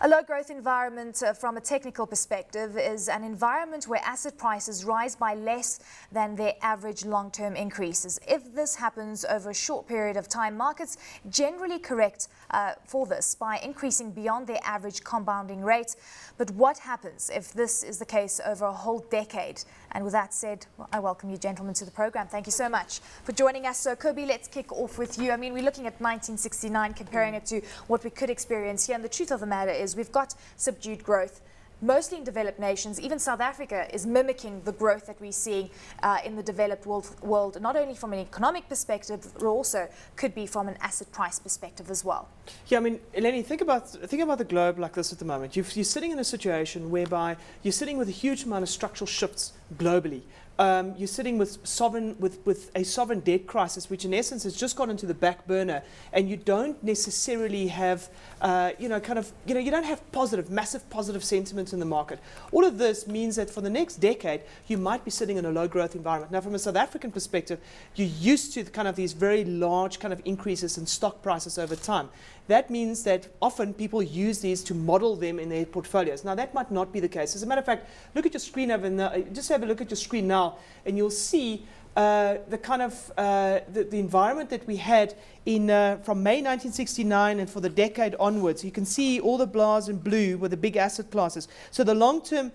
A low-growth environment from a technical perspective is an environment where asset prices rise by less than their average long-term increases. If this happens over a short period of time, markets generally correct for this by increasing beyond their average compounding rate. But what happens if this is the case over a whole decade? And with that said, I welcome you gentlemen to the program. Thank you so much for joining us. So Kobe, let's kick off with you. I mean, we're looking at 1969, comparing it to what we could experience here. And the truth of the matter is we've got subdued growth, mostly in developed nations. Even South Africa is mimicking the growth that we're seeing in the developed world, not only from an economic perspective, but also could be from an asset price perspective as well. Yeah, I mean, Eleni, think about the globe like this at the moment. You're sitting in a situation whereby you're sitting with a huge amount of structural shifts globally. You're sitting with a sovereign debt crisis, which in essence has just gone into the back burner, and you don't necessarily have, you don't have massive positive sentiment in the market. All of this means that for the next decade, you might be sitting in a low growth environment. Now, from a South African perspective, you're used to kind of these very large kind of increases in stock prices over time. That means that often people use these to model them in their portfolios. Now, that might not be the case. As a matter of fact, look at your screen over now. Just have a look at your screen now, and you'll see the kind of the environment that we had in from May 1969 and for the decade onwards. You can see all the bars in blue were the big asset classes. So the long-term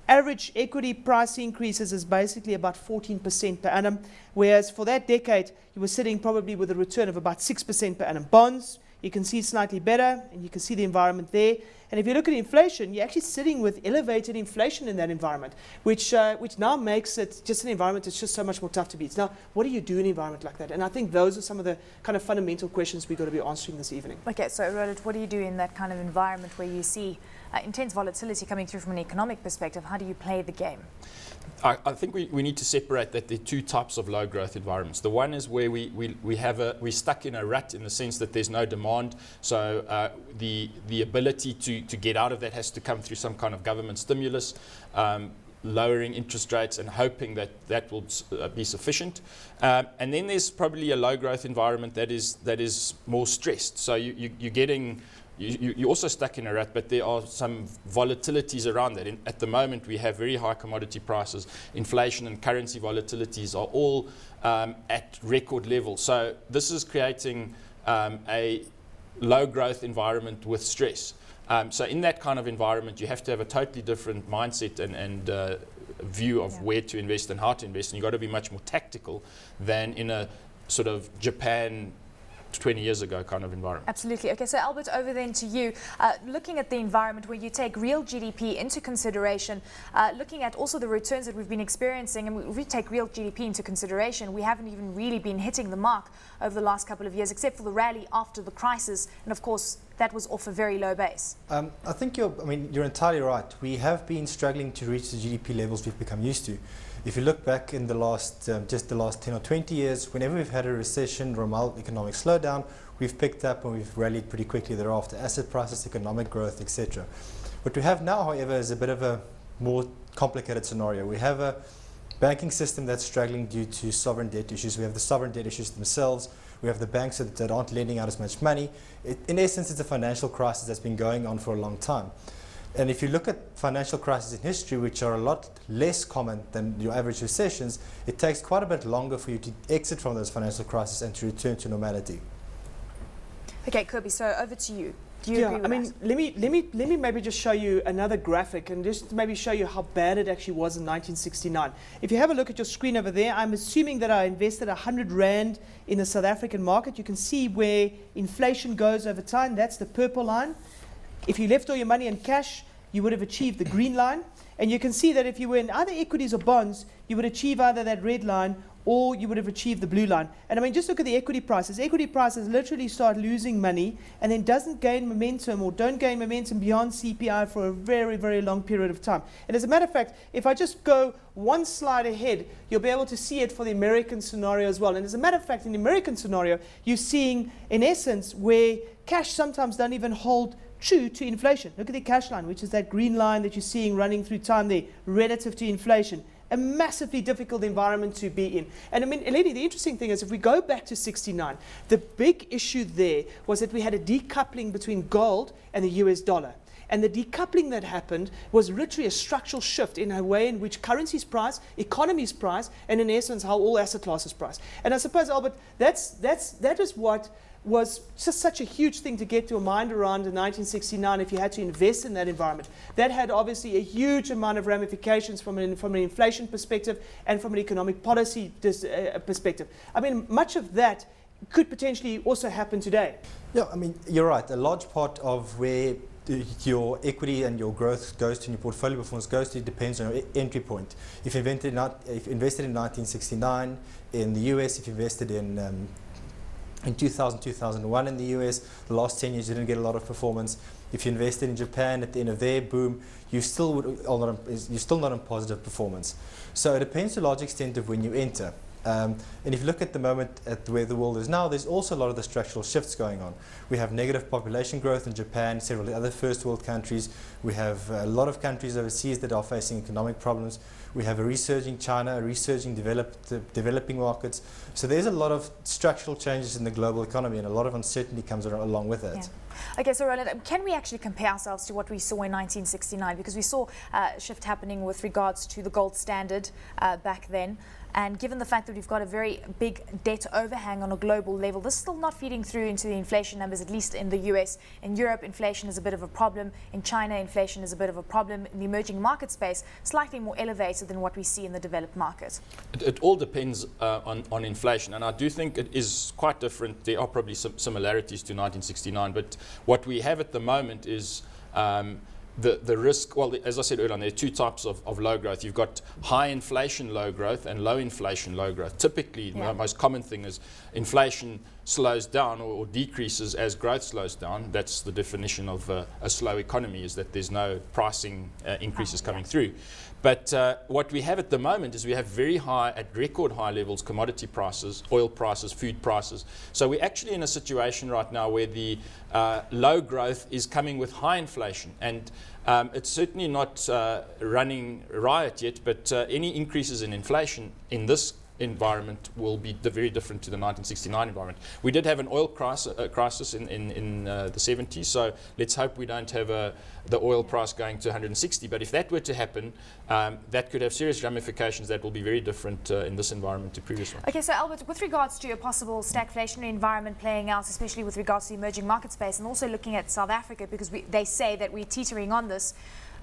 average equity price increases is basically about 14% per annum, whereas for that decade, you were sitting probably with a return of about 6% per annum. Bonds, you can see slightly better, and you can see the environment there. And if you look at inflation, you're actually sitting with elevated inflation in that environment, which now makes it just an environment that's just so much more tough to beat. Now, what do you do in an environment like that? And I think those are some of the kind of fundamental questions we've got to be answering this evening. Okay, so Roland, what do you do in that kind of environment where you see intense volatility coming through from an economic perspective? How do you play the game? I think we need to separate that there are two types of low growth environments. The one is where we're stuck in a rut in the sense that there's no demand. So the ability to get out of that has to come through some kind of government stimulus, lowering interest rates and hoping that will be sufficient. And then there's probably a low growth environment that is more stressed. So you're getting... You're also stuck in a rut, but there are some volatilities around that. At the moment, we have very high commodity prices. Inflation and currency volatilities are all at record levels. So this is creating a low growth environment with stress. So in that kind of environment, you have to have a totally different mindset and view of where to invest and how to invest. And you've got to be much more tactical than in a sort of Japan 20 years ago kind of environment. Absolutely. Okay, so Albert, over then to you. Looking at the environment where you take real GDP into consideration, looking at also the returns that we've been experiencing, and if we take real GDP into consideration, we haven't even really been hitting the mark over the last couple of years, except for the rally after the crisis, and of course that was off a very low base. I think you're entirely right. We have been struggling to reach the GDP levels we've become used to. If you look back in the last, just the last 10 or 20 years, whenever we've had a recession or a mild economic slowdown, we've picked up and we've rallied pretty quickly thereafter. Asset prices, economic growth, etc. What we have now, however, is a bit of a more complicated scenario. We have a banking system that's struggling due to sovereign debt issues. We have the sovereign debt issues themselves. We have the banks that aren't lending out as much money. In essence, it's a financial crisis that's been going on for a long time. And if you look at financial crises in history, which are a lot less common than your average recessions, it takes quite a bit longer for you to exit from those financial crises and to return to normality. Okay, Kobe, so over to you. Do you agree with that? Let me maybe just show you another graphic and just maybe show you how bad it actually was in 1969. If you have a look at your screen over there, I'm assuming that I invested 100 Rand in the South African market. You can see where inflation goes over time. That's the purple line. If you left all your money in cash, you would have achieved the green line. And you can see that if you were in either equities or bonds, you would achieve either that red line or you would have achieved the blue line. And I mean, just look at the equity prices. Equity prices literally start losing money and then don't gain momentum beyond CPI for a very, very long period of time. And as a matter of fact, if I just go one slide ahead, you'll be able to see it for the American scenario as well. And as a matter of fact, in the American scenario, you're seeing, in essence, where cash sometimes don't even hold true to inflation. Look at the cash line, which is that green line that you're seeing running through time there, relative to inflation. A massively difficult environment to be in. And I mean, Eleni, the interesting thing is if we go back to 69, the big issue there was that we had a decoupling between gold and the US dollar. And the decoupling that happened was literally a structural shift in a way in which currencies price, economies price, and in essence how all asset classes price. And I suppose, Albert, that is what was just such a huge thing to get your mind around in 1969 if you had to invest in that environment. That had obviously a huge amount of ramifications from an inflation perspective and from an economic policy perspective. I mean, much of that could potentially also happen today. Yeah, I mean, you're right. A large part of where your equity and your growth goes to and your portfolio performance goes to depends on your entry point. If you invested in 1969 in the US, if you invested in 2000, 2001 in the US, the last 10 years you didn't get a lot of performance. If you invested in Japan at the end of their boom, you're still not in positive performance. So it depends to a large extent of when you enter. And if you look at the moment at where the world is now, there's also a lot of the structural shifts going on. We have negative population growth in Japan, several other first world countries. We have a lot of countries overseas that are facing economic problems. We have a resurging China, a resurging developing markets. So there's a lot of structural changes in the global economy, and a lot of uncertainty comes along with it. Yeah. Okay, so Roland, can we actually compare ourselves to what we saw in 1969? Because we saw a shift happening with regards to the gold standard back then. And given the fact that we've got a very big debt overhang on a global level, this is still not feeding through into the inflation numbers, at least in the US. In Europe, inflation is a bit of a problem. In China, inflation is a bit of a problem. In the emerging market space, slightly more elevated than what we see in the developed market. It all depends on inflation, and I do think it is quite different. There are probably some similarities to 1969, but what we have at the moment is the risk. Well, as I said earlier on, there are two types of low growth. You've got high inflation low growth and low inflation low growth. Typically, the most common thing is inflation slows down or decreases as growth slows down. That's the definition of a slow economy, is that there's no pricing increases coming through. But what we have at the moment is we have very high, at record high levels, commodity prices, oil prices, food prices. So we're actually in a situation right now where the low growth is coming with high inflation. And it's certainly not running riot yet, but any increases in inflation in this environment will be very different to the 1969 environment. We did have an oil crisis in the 70s, so let's hope we don't have the oil price going to 160. But if that were to happen, that could have serious ramifications that will be very different in this environment to previous ones. Okay, so Albert, with regards to a possible stagflationary environment playing out, especially with regards to the emerging market space, and also looking at South Africa, because they say that we're teetering on this,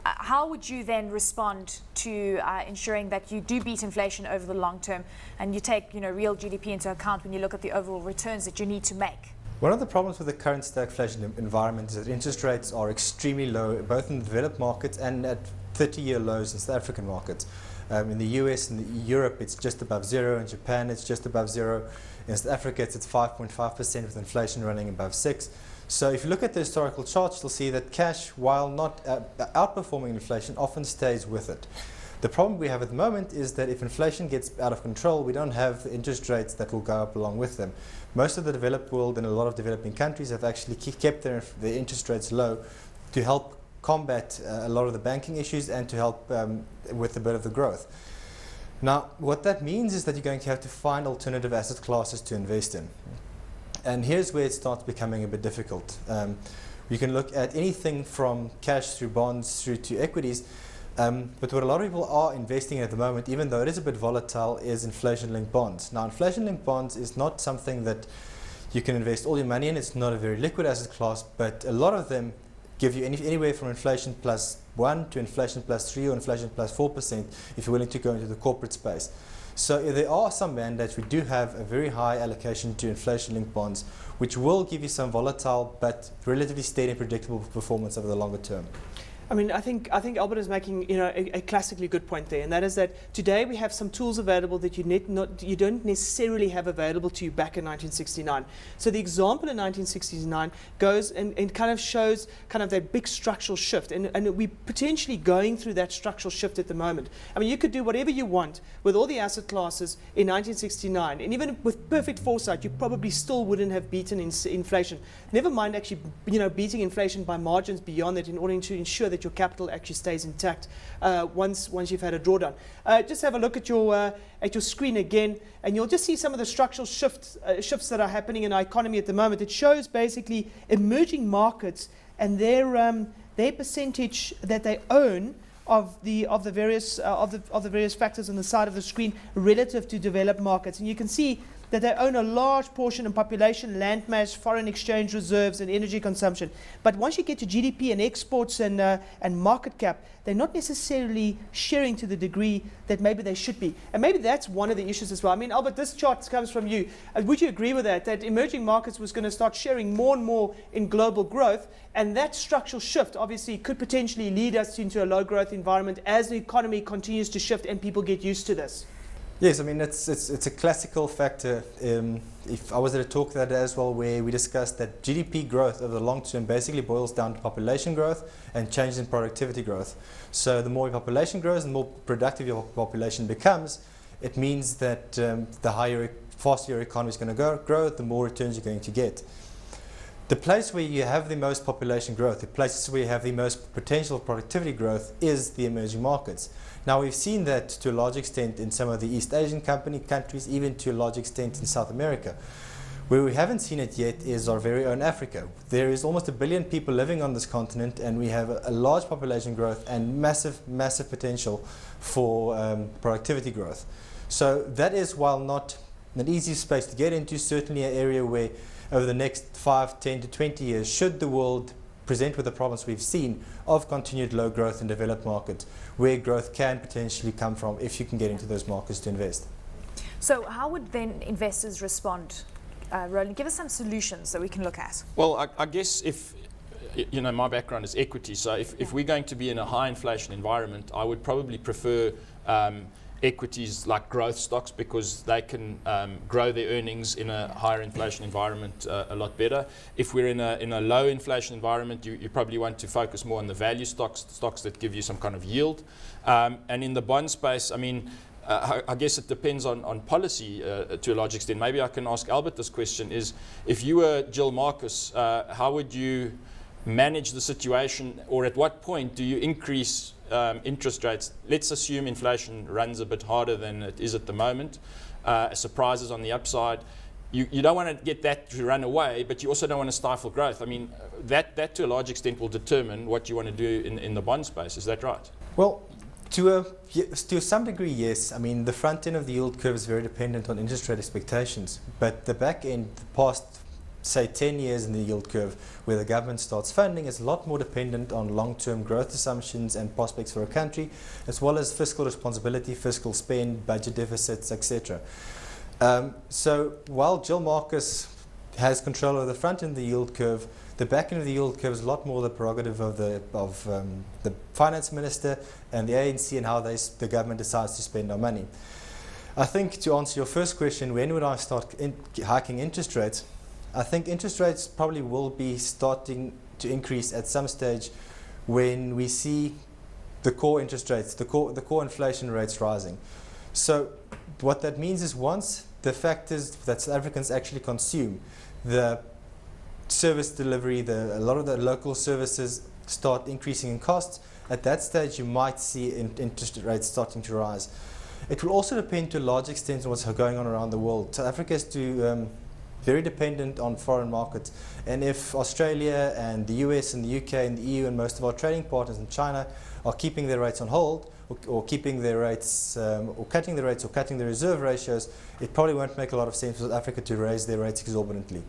how would you then respond to ensuring that you do beat inflation over the long term and you take real GDP into account when you look at the overall returns that you need to make? One of the problems with the current stagflation environment is that interest rates are extremely low, both in the developed markets and at 30-year lows in South African markets. In the US and Europe, it's just above zero. In Japan, it's just above zero. In South Africa, it's at 5.5% with inflation running above 6%. So if you look at the historical charts, you'll see that cash, while not outperforming inflation, often stays with it. The problem we have at the moment is that if inflation gets out of control, we don't have interest rates that will go up along with them. Most of the developed world and a lot of developing countries have actually kept their interest rates low to help combat a lot of the banking issues and to help with a bit of the growth. Now, what that means is that you're going to have to find alternative asset classes to invest in. And here's where it starts becoming a bit difficult. You can look at anything from cash through bonds through to equities, but what a lot of people are investing in at the moment, even though it is a bit volatile, is inflation-linked bonds. Now, inflation-linked bonds is not something that you can invest all your money in. It's not a very liquid asset class, but a lot of them give you anywhere from inflation plus 1 to inflation plus 3 or inflation plus 4% if you're willing to go into the corporate space. So there are some mandates. We do have a very high allocation to inflation-linked bonds, which will give you some volatile but relatively steady and predictable performance over the longer term. I mean, I think Albert is making a classically good point there, and that is that today we have some tools available that you don't necessarily have available to you back in 1969. So the example in 1969 goes and kind of shows kind of that big structural shift, and we're potentially going through that structural shift at the moment. I mean, you could do whatever you want with all the asset classes in 1969, and even with perfect foresight, you probably still wouldn't have beaten inflation. Never mind actually, beating inflation by margins beyond that in order to ensure that your capital actually stays intact once you've had a drawdown. Just have a look at your screen again, and you'll just see some of the structural shifts that are happening in our economy at the moment. It shows basically emerging markets and their their percentage that they own of the various factors on the side of the screen relative to developed markets. And you can see that they own a large portion in population, land mass, foreign exchange reserves, and energy consumption. But once you get to GDP and exports and market cap, they're not necessarily sharing to the degree that maybe they should be. And maybe that's one of the issues as well. I mean, Albert, this chart comes from you. Would you agree with that emerging markets was going to start sharing more and more in global growth, and that structural shift obviously could potentially lead us into a low growth environment as the economy continues to shift and people get used to this? Yes, I mean, it's a classical factor. If I was at a talk that day as well where we discussed that GDP growth over the long term basically boils down to population growth and changes in productivity growth. So the more your population grows, the more productive your population becomes, it means that the faster your economy is going to grow, the more returns you're going to get. The place where you have the most population growth, the places where you have the most potential productivity growth is the emerging markets. Now we've seen that to a large extent in some of the East Asian countries, even to a large extent in South America. Where we haven't seen it yet is our very own Africa. There is almost 1 billion people living on this continent, and we have a large population growth and massive potential for productivity growth. So that is, while not an easy space to get into, certainly an area where over the next 5, 10 to 20 years, should the world present with the problems we've seen of continued low growth in developed markets, where growth can potentially come from if you can get into those markets to invest. So how would then investors respond? Roland, give us some solutions that we can look at. Well, I guess if, you know, my background is equity, so if we're going to be in a high inflation environment, I would probably prefer equities like growth stocks, because they can grow their earnings in a higher inflation environment a lot better. If we're in a low inflation environment, you probably want to focus more on the value stocks that give you some kind of yield. And in the bond space, I mean, I guess it depends on policy to a large extent. Maybe I can ask Albert this question, is if you were Jill Marcus, how would you manage the situation, or at what point do you increase interest rates? Let's assume inflation runs a bit harder than it is at the moment, surprises on the upside. You don't want to get that to run away, but you also don't want to stifle growth. I mean, that to a large extent will determine what you want to do in the bond space. Is that right? Well, to some degree, yes. I mean, the front end of the yield curve is very dependent on interest rate expectations, but the back end, the past, say 10 years in the yield curve, where the government starts funding, is a lot more dependent on long-term growth assumptions and prospects for a country, as well as fiscal responsibility, fiscal spend, budget deficits, etc. So while Jill Marcus has control over the front end of the yield curve, the back end of the yield curve is a lot more the prerogative of the finance minister and the ANC, and how the government decides to spend our money. I think, to answer your first question, when would I start hiking interest rates? I think interest rates probably will be starting to increase at some stage when we see the core interest rates, the core inflation rates rising. So what that means is, once the factors that South Africans actually consume, the service delivery, a lot of the local services start increasing in costs, at that stage you might see interest rates starting to rise. It will also depend to a large extent on what's going on around the world. South Africa is very dependent on foreign markets, and if Australia and the US and the UK and the EU and most of our trading partners in China are keeping their rates on hold, or keeping their rates, or cutting the rates, or cutting the reserve ratios, it probably won't make a lot of sense for South Africa to raise their rates exorbitantly.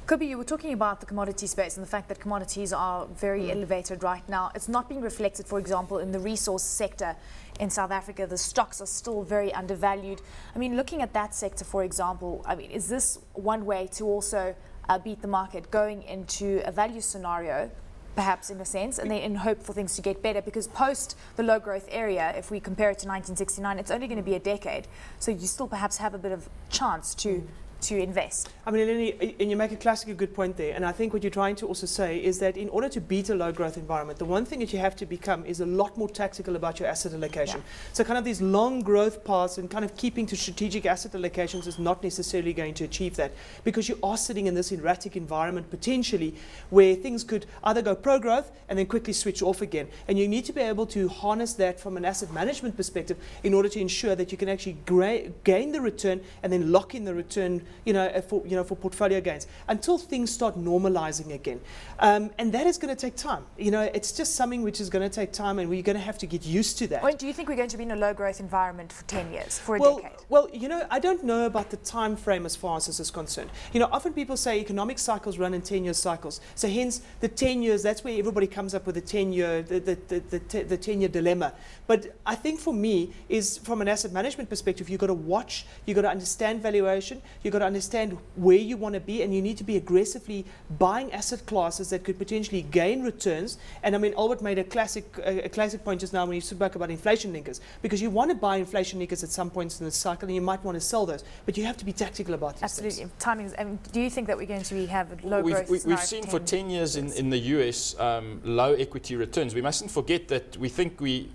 Kobe, you were talking about the commodity space and the fact that commodities are very elevated right now. It's not being reflected, for example, in the resource sector in South Africa. The stocks are still very undervalued. I mean, looking at that sector, for example, I mean, is this one way to also beat the market, going into a value scenario, perhaps in a sense, and then hope for things to get better? Because post the low growth area, if we compare it to 1969, it's only going to be a decade. So you still perhaps have a bit of chance to invest. I mean, Eleni, and you make a classically good point there, and I think what you're trying to also say is that in order to beat a low growth environment, the one thing that you have to become is a lot more tactical about your asset allocation. Yeah. So kind of these long growth paths and kind of keeping to strategic asset allocations is not necessarily going to achieve that, because you are sitting in this erratic environment potentially where things could either go pro-growth and then quickly switch off again. And you need to be able to harness that from an asset management perspective in order to ensure that you can actually gain the return and then lock in the return for portfolio gains until things start normalizing again. And that is going to take time. It's just something which is going to take time, and we're going to have to get used to that. When do you think we're going to be in a low growth environment for 10 years, for a decade? Well, I don't know about the time frame as far as this is concerned. Often people say economic cycles run in 10-year cycles. So hence the 10 years, that's where everybody comes up with the 10-year, the 10-year dilemma. But I think for me is from an asset management perspective, you've got to watch, you've got to understand valuation, you've got to understand where you want to be, and you need to be aggressively buying asset classes that could potentially gain returns. And I mean, Albert made a classic point just now when he spoke about inflation linkers, because you want to buy inflation linkers at some points in the cycle, and you might want to sell those, but you have to be tactical about these Absolutely. things. Timing. Do you think that we're going to have a low growth? We've seen for 10 years in the US low equity returns. We mustn't forget that we think we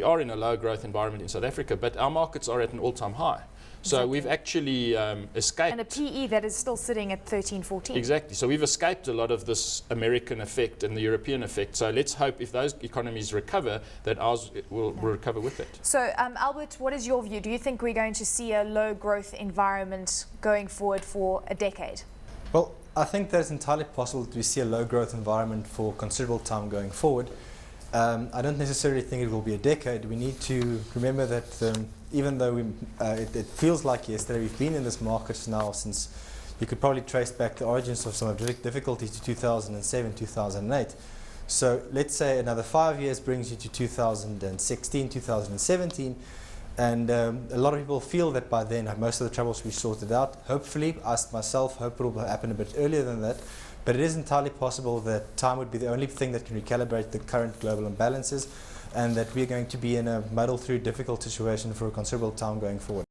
are in a low growth environment in South Africa, but our markets are at an all-time high. So Exactly. we've actually escaped. And a PE that is still sitting at 13, 14. Exactly. So we've escaped a lot of this American effect and the European effect. So let's hope if those economies recover, that ours will recover with it. So, Albert, what is your view? Do you think we're going to see a low growth environment going forward for a decade? Well, I think that it's entirely possible to see a low growth environment for considerable time going forward. I don't necessarily think it will be a decade. We need to remember that even though it feels like yesterday, we've been in this market now since you could probably trace back the origins of some of the difficulties to 2007, 2008. So let's say another 5 years brings you to 2016, 2017. And a lot of people feel that by then most of the troubles will be sorted out. Hopefully, I myself hope it will happen a bit earlier than that. But it is entirely possible that time would be the only thing that can recalibrate the current global imbalances, and that we're going to be in a muddle through difficult situation for a considerable time going forward.